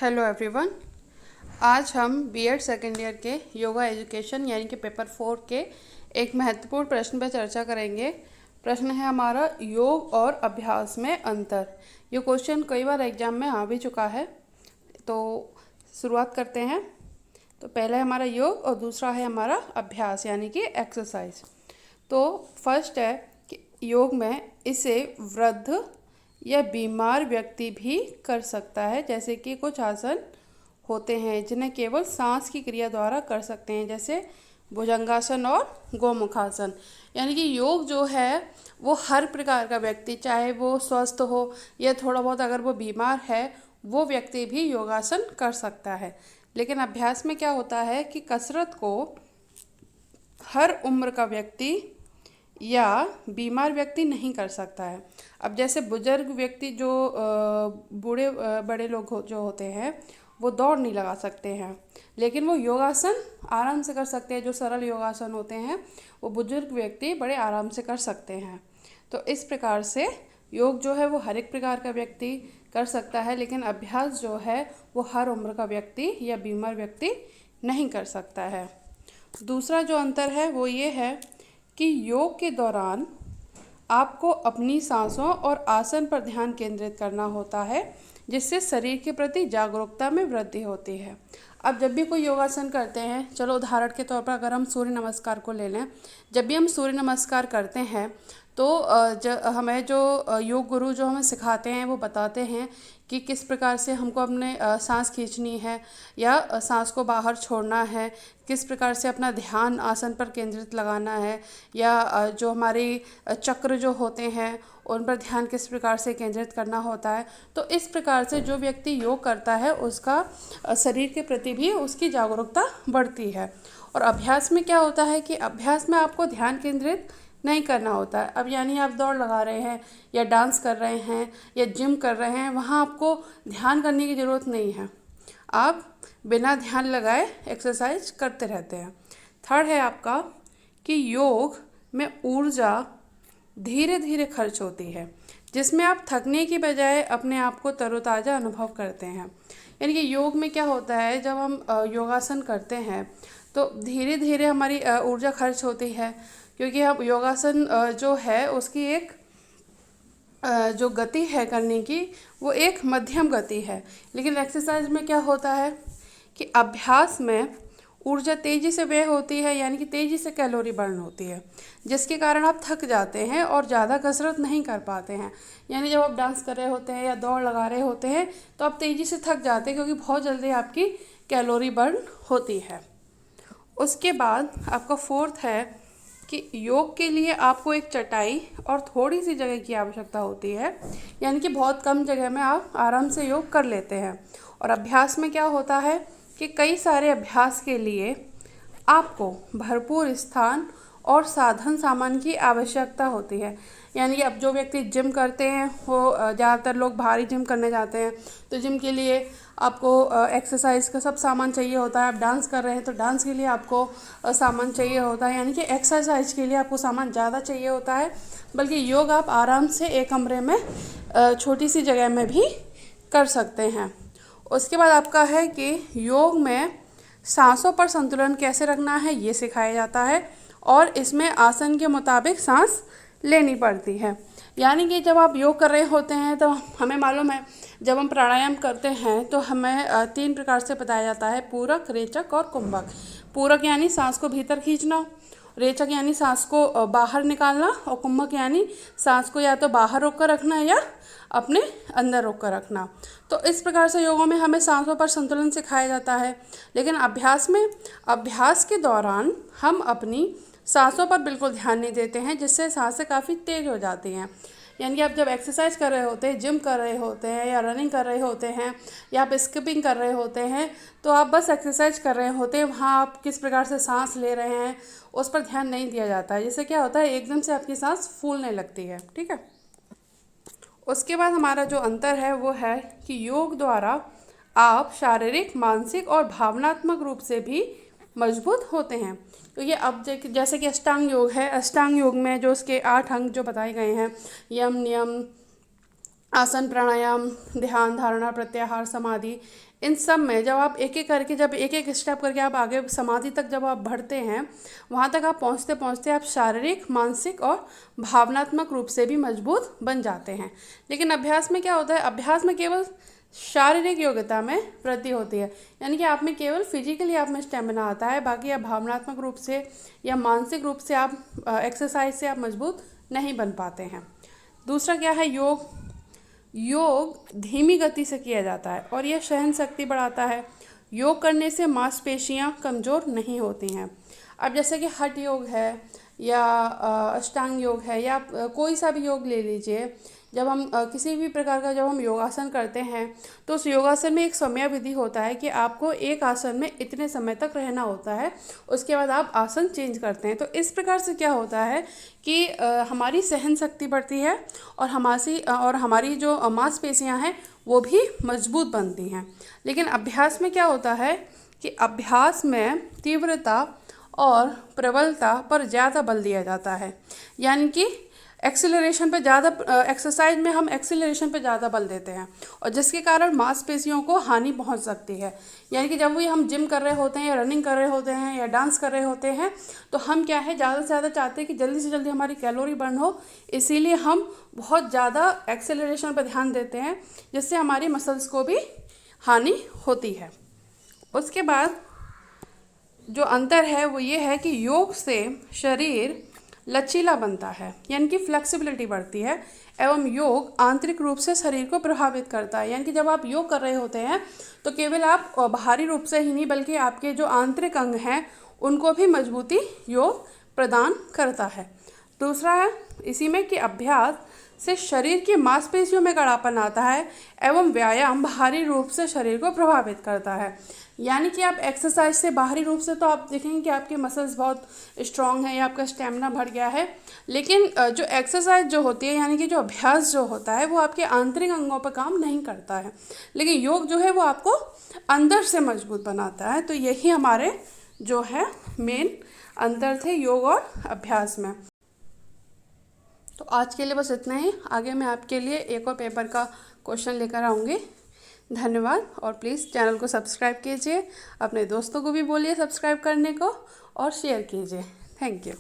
Hello everyone. आज हम BEd second year के योगा एजुकेशन यानी कि पेपर 4 के एक महत्वपूर्ण प्रश्न पर चर्चा करेंगे। प्रश्न है हमारा योग और अभ्यास में अंतर। ये क्वेश्चन कई बार एग्जाम में आ भी चुका है, तो शुरुआत करते हैं। तो पहला है हमारा योग और दूसरा है हमारा अभ्यास यानी कि एक्सरसाइज। तो फर्स्ट है कि योग में इसे वृद्ध या बीमार व्यक्ति भी कर सकता है, जैसे कि कुछ आसन होते हैं जिन्हें केवल सांस की क्रिया द्वारा कर सकते हैं, जैसे भुजंगासन और गोमुखासन। यानी कि योग जो है वो हर प्रकार का व्यक्ति, चाहे वो स्वस्थ हो या थोड़ा बहुत अगर वो बीमार है, वो व्यक्ति भी योगासन कर सकता है। लेकिन अभ्यास में क्या होता है कि कसरत को हर उम्र का व्यक्ति या बीमार व्यक्ति नहीं कर सकता है। अब जैसे बुजुर्ग व्यक्ति जो बूढ़े बड़े लोग जो होते हैं वो दौड़ नहीं लगा सकते हैं, लेकिन वो योगासन आराम से कर सकते हैं। जो सरल योगासन होते हैं वो बुजुर्ग व्यक्ति बड़े आराम से कर सकते हैं। तो इस प्रकार से योग जो है वो हर एक प्रकार का व्यक्ति कर सकता है, लेकिन अभ्यास जो है वो हर उम्र का व्यक्ति या बीमार व्यक्ति नहीं कर सकता है। दूसरा जो अंतर है वो ये है कि योग के दौरान आपको अपनी सांसों और आसन पर ध्यान केंद्रित करना होता है, जिससे शरीर के प्रति जागरूकता में वृद्धि होती है। अब जब भी कोई योगासन करते हैं, चलो उदाहरण के तौर पर अगर हम सूर्य नमस्कार को ले लें, जब भी हम सूर्य नमस्कार करते हैं तो हमें जो योग गुरु जो हमें सिखाते हैं वो बताते हैं कि किस प्रकार से हमको अपने सांस खींचनी है या सांस को बाहर छोड़ना है, किस प्रकार से अपना ध्यान आसन पर केंद्रित लगाना है, या जो हमारी चक्र जो होते हैं उन पर ध्यान किस प्रकार से केंद्रित करना होता है। तो इस प्रकार से जो व्यक्ति योग करता है उसका शरीर के प्रति भी उसकी जागरूकता बढ़ती है। और अभ्यास में क्या होता है कि अभ्यास में आपको ध्यान केंद्रित नहीं करना होता है। अब यानी आप दौड़ लगा रहे हैं या डांस कर रहे हैं या जिम कर रहे हैं, वहाँ आपको ध्यान करने की ज़रूरत नहीं है, आप बिना ध्यान लगाए एक्सरसाइज करते रहते हैं। थर्ड है आपका कि योग में ऊर्जा धीरे धीरे खर्च होती है, जिसमें आप थकने की बजाय अपने आप को तरोताज़ा अनुभव करते हैं। यानी कि योग में क्या होता है, जब हम योगासन करते हैं तो धीरे धीरे हमारी ऊर्जा खर्च होती है, क्योंकि हम योगासन जो है उसकी एक जो गति है करने की वो एक मध्यम गति है। लेकिन एक्सरसाइज में क्या होता है कि अभ्यास में ऊर्जा तेज़ी से व्यय होती है, यानी कि तेज़ी से कैलोरी बर्न होती है, जिसके कारण आप थक जाते हैं और ज़्यादा कसरत नहीं कर पाते हैं। यानी जब आप डांस कर रहे होते हैं या दौड़ लगा रहे होते हैं तो आप तेज़ी से थक जाते हैं, क्योंकि बहुत जल्दी आपकी कैलोरी बर्न होती है। उसके बाद आपका फोर्थ है कि योग के लिए आपको एक चटाई और थोड़ी सी जगह की आवश्यकता होती है, यानी कि बहुत कम जगह में आप आराम से योग कर लेते हैं। और अभ्यास में क्या होता है कि कई सारे अभ्यास के लिए आपको भरपूर स्थान और साधन सामान की आवश्यकता होती है। यानी कि अब जो व्यक्ति जिम करते हैं वो ज़्यादातर लोग भारी जिम करने जाते हैं, तो जिम के लिए आपको एक्सरसाइज का सब सामान चाहिए होता है। आप डांस कर रहे हैं तो डांस के लिए आपको सामान चाहिए होता है, यानी कि एक्सरसाइज के लिए आपको सामान ज़्यादा चाहिए होता है। बल्कि योग आप आराम से एक कमरे में छोटी सी जगह में भी कर सकते हैं। उसके बाद आपका है कि योग में सांसों पर संतुलन कैसे रखना है ये सिखाया जाता है, और इसमें आसन के मुताबिक सांस लेनी पड़ती है। यानी कि जब आप योग कर रहे होते हैं तो हमें मालूम है, जब हम प्राणायाम करते हैं तो हमें 3 प्रकार से बताया जाता है, पूरक, रेचक और कुंभक। पूरक यानी सांस को भीतर खींचना, रेचक यानी सांस को बाहर निकालना, और कुंभक यानी सांस को या तो बाहर रोक कर रखना या अपने अंदर रोक कर रखना। तो इस प्रकार से योगों में हमें सांसों पर संतुलन सिखाया जाता है। लेकिन अभ्यास के दौरान हम अपनी सांसों पर बिल्कुल ध्यान नहीं देते हैं, जिससे सांसें काफ़ी तेज़ हो जाती हैं। यानी कि आप जब एक्सरसाइज कर रहे होते हैं, जिम कर रहे होते हैं या रनिंग कर रहे होते हैं या आप स्किपिंग कर रहे होते हैं, तो आप बस एक्सरसाइज कर रहे होते हैं, वहाँ आप किस प्रकार से सांस ले रहे हैं उस पर ध्यान नहीं दिया जाता है। जिससे क्या होता है, एकदम से आपकी सांस फूलने लगती है। ठीक है। उसके बाद हमारा जो अंतर है वो है कि योग द्वारा आप शारीरिक, मानसिक और भावनात्मक रूप से भी मजबूत होते हैं। तो ये अब जैसे कि अष्टांग योग है, अष्टांग योग में जो उसके 8 अंग जो बताए गए हैं, यम, नियम, आसन, प्राणायाम, ध्यान, धारणा, प्रत्याहार, समाधि, इन सब में जब आप एक एक करके, जब एक एक स्टेप करके आप आगे समाधि तक जब आप बढ़ते हैं, वहाँ तक आप पहुँचते पहुँचते आप शारीरिक, मानसिक और भावनात्मक रूप से भी मजबूत बन जाते हैं। लेकिन अभ्यास में क्या होता है, अभ्यास में केवल शारीरिक योग्यता में वृद्धि होती है, यानी कि आप में केवल फिजिकली आप में स्टेमिना आता है, बाकी आप भावनात्मक रूप से या मानसिक रूप से आप एक्सरसाइज से आप मजबूत नहीं बन पाते हैं। दूसरा क्या है, योग। योग धीमी गति से किया जाता है और यह सहन शक्ति बढ़ाता है। योग करने से मांसपेशियां कमज़ोर नहीं होती हैं। अब जैसे कि हठ योग है या अष्टांग योग है या कोई सा भी योग ले लीजिए, जब हम किसी भी प्रकार का जब हम योगासन करते हैं तो उस योगासन में एक समयावधि होता है कि आपको एक आसन में इतने समय तक रहना होता है, उसके बाद आप आसन चेंज करते हैं। तो इस प्रकार से क्या होता है कि हमारी सहन शक्ति बढ़ती है और हमारी जो मांसपेशियां हैं वो भी मजबूत बनती हैं। लेकिन अभ्यास में क्या होता है कि अभ्यास में तीव्रता और प्रबलता पर ज़्यादा बल दिया जाता है, यानी कि एक्सीलरेशन पे ज़्यादा, एक्सरसाइज में हम एक्सीलरेशन पे ज़्यादा बल देते हैं और जिसके कारण मांसपेशियों को हानि पहुंच सकती है। यानी कि जब भी हम जिम कर रहे होते हैं या रनिंग कर रहे होते हैं या डांस कर रहे होते हैं तो हम क्या है, ज़्यादा से ज़्यादा चाहते हैं कि जल्दी से जल्दी हमारी कैलोरी बर्न हो, इसीलिए हम बहुत ज़्यादा एक्सेलरेशन पर ध्यान देते हैं, जिससे हमारी मसल्स को भी हानि होती है। उसके बाद जो अंतर है वो ये है कि योग से शरीर लचीला बनता है, यानी कि फ्लेक्सिबिलिटी बढ़ती है, एवं योग आंतरिक रूप से शरीर को प्रभावित करता है। यानी कि जब आप योग कर रहे होते हैं तो केवल आप बाहरी रूप से ही नहीं बल्कि आपके जो आंतरिक अंग हैं उनको भी मजबूती योग प्रदान करता है। दूसरा है इसी में कि अभ्यास से शरीर की मांसपेशियों में कड़ापन आता है एवं व्यायाम बाहरी रूप से शरीर को प्रभावित करता है। यानी कि आप एक्सरसाइज से बाहरी रूप से तो आप देखेंगे कि आपके मसल्स बहुत स्ट्रांग है या आपका स्टेमिना बढ़ गया है, लेकिन जो एक्सरसाइज जो होती है यानी कि जो अभ्यास जो होता है वो आपके आंतरिक अंगों पर काम नहीं करता है, लेकिन योग जो है वो आपको अंदर से मजबूत बनाता है। तो यही हमारे जो है मेन अंतर थे योग और अभ्यास में। तो आज के लिए बस इतना ही। आगे मैं आपके लिए एक और पेपर का क्वेश्चन लेकर आऊँगी। धन्यवाद और प्लीज़ चैनल को सब्सक्राइब कीजिए, अपने दोस्तों को भी बोलिए सब्सक्राइब करने को और शेयर कीजिए। Thank you.